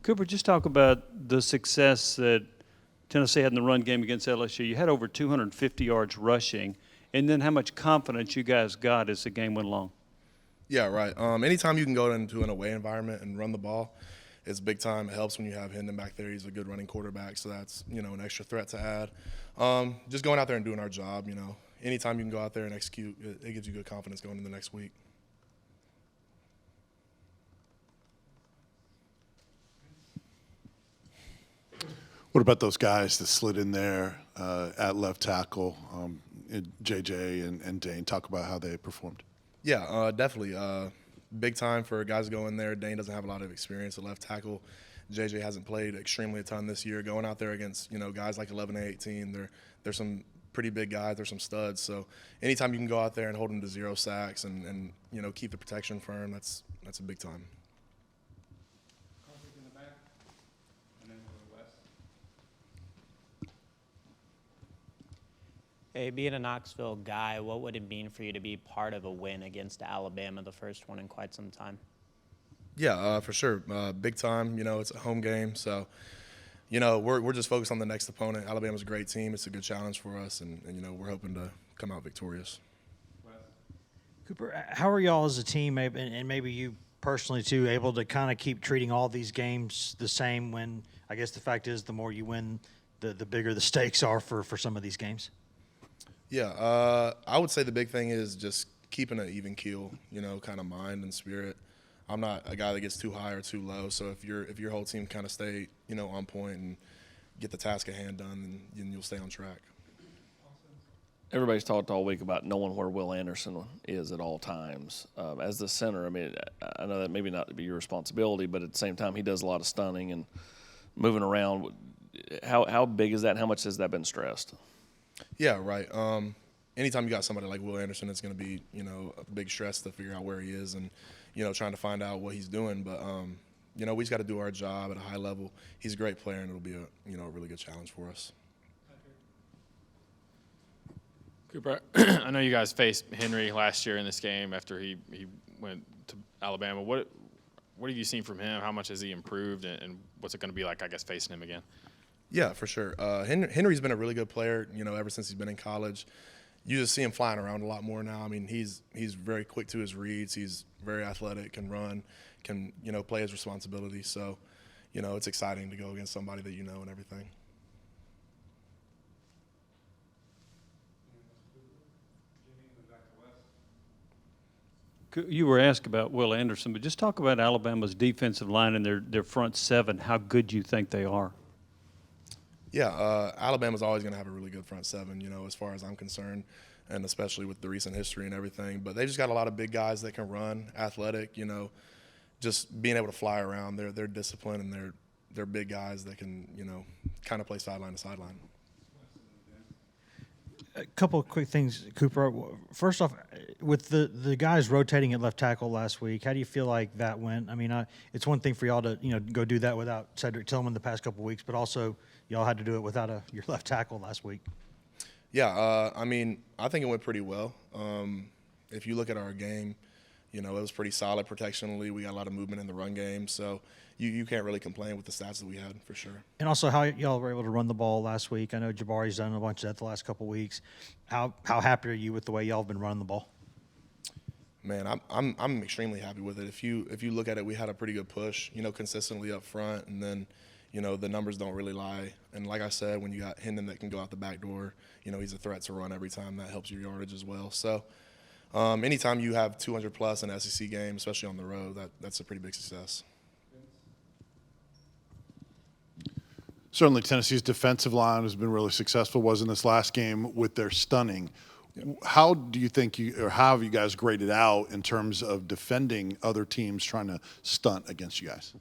Cooper, just talk about the success that Tennessee had in the run game against LSU. You had over 250 yards rushing, and then how much confidence you guys got as the game went along. Yeah, right. Anytime you can go into an away environment and run the ball, it's big time. It helps when you have Hendon back there. He's a good running quarterback, so that's an extra threat to add. Just going out there and doing our job. Anytime you can go out there and execute, it gives you good confidence going into the next week. What about those guys that slid in there at left tackle, JJ and Dane? Talk about how they performed. Yeah, definitely. Big time for guys to go in there. Dane doesn't have a lot of experience at left tackle. JJ hasn't played extremely a ton this year. Going out there against guys like 11 and 18, they're some pretty big guys. They're some studs. So anytime you can go out there and hold them to 0 sacks and keep the protection firm, that's a big time. Hey, being a Knoxville guy, what would it mean for you to be part of a win against Alabama, the first one in quite some time? Yeah, for sure. Big time. It's a home game, so we're just focused on the next opponent. Alabama's a great team. It's a good challenge for us, and we're hoping to come out victorious. Cooper, how are y'all as a team, and maybe you personally too, able to kind of keep treating all these games the same when I guess the fact is the more you win, the bigger the stakes are for some of these games? Yeah, I would say the big thing is just keeping an even keel, kind of mind and spirit. I'm not a guy that gets too high or too low. So if your whole team kind of stay, on point and get the task at hand done, then you'll stay on track. Everybody's talked all week about knowing where Will Anderson is at all times. As the center, I mean, I know that maybe not be your responsibility, but at the same time, he does a lot of stunning and moving around. How big is that, and how much has that been stressed? Yeah, right. Anytime you got somebody like Will Anderson, it's going to be, a big stress to figure out where he is and, trying to find out what he's doing. But, we just got to do our job at a high level. He's a great player, and it'll be a really good challenge for us. Cooper, I know you guys faced Henry last year in this game after he went to Alabama. What have you seen from him? How much has he improved, and what's it going to be like, I guess, facing him again? Yeah, for sure. Henry's been a really good player, ever since he's been in college. You just see him flying around a lot more now. I mean, he's very quick to his reads. He's very athletic, can run, can, play his responsibility. So, it's exciting to go against somebody that and everything. You were asked about Will Anderson, but just talk about Alabama's defensive line and their front seven, how good you think they are. Yeah, Alabama's always going to have a really good front seven, as far as I'm concerned, and especially with the recent history and everything. But they just got a lot of big guys that can run, athletic, just being able to fly around. They're disciplined, and they're big guys that can, kind of play sideline to sideline. A couple of quick things, Cooper. First off, with the guys rotating at left tackle last week, how do you feel like that went? I mean, it's one thing for y'all to go do that without Cedric Tillman the past couple of weeks, but also y'all had to do it without your left tackle last week. Yeah, I mean, I think it went pretty well. If you look at our game, it was pretty solid protectionally. We got a lot of movement in the run game, so you can't really complain with the stats that we had, for sure. And also how y'all were able to run the ball last week. I know Jabari's done a bunch of that the last couple of weeks. How happy are you with the way y'all have been running the ball? Man, I'm extremely happy with it. If you look at it, we had a pretty good push, consistently up front, and then, the numbers don't really lie. And like I said, when you got Hendon that can go out the back door, he's a threat to run every time. That helps your yardage as well. So anytime you have 200 plus in an SEC game, especially on the road, that's a pretty big success. Certainly Tennessee's defensive line has been really successful, was in this last game with their stunning. How do you think how have you guys graded out in terms of defending other teams trying to stunt against you guys?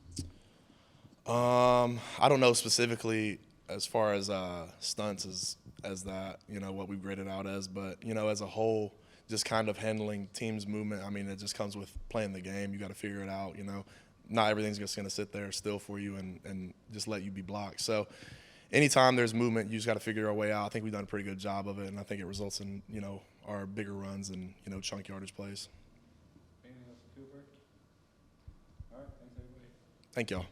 I don't know specifically as far as stunts as that, what we've graded out as, but, as a whole, just kind of handling teams' movement. I mean, it just comes with playing the game. You got to figure it out, Not everything's just going to sit there still for you and just let you be blocked. So anytime there's movement, you just got to figure our way out. I think we've done a pretty good job of it, and I think it results in, our bigger runs and, chunk yardage plays. Anything else, Cooper? All right, thanks, everybody. Thank y'all.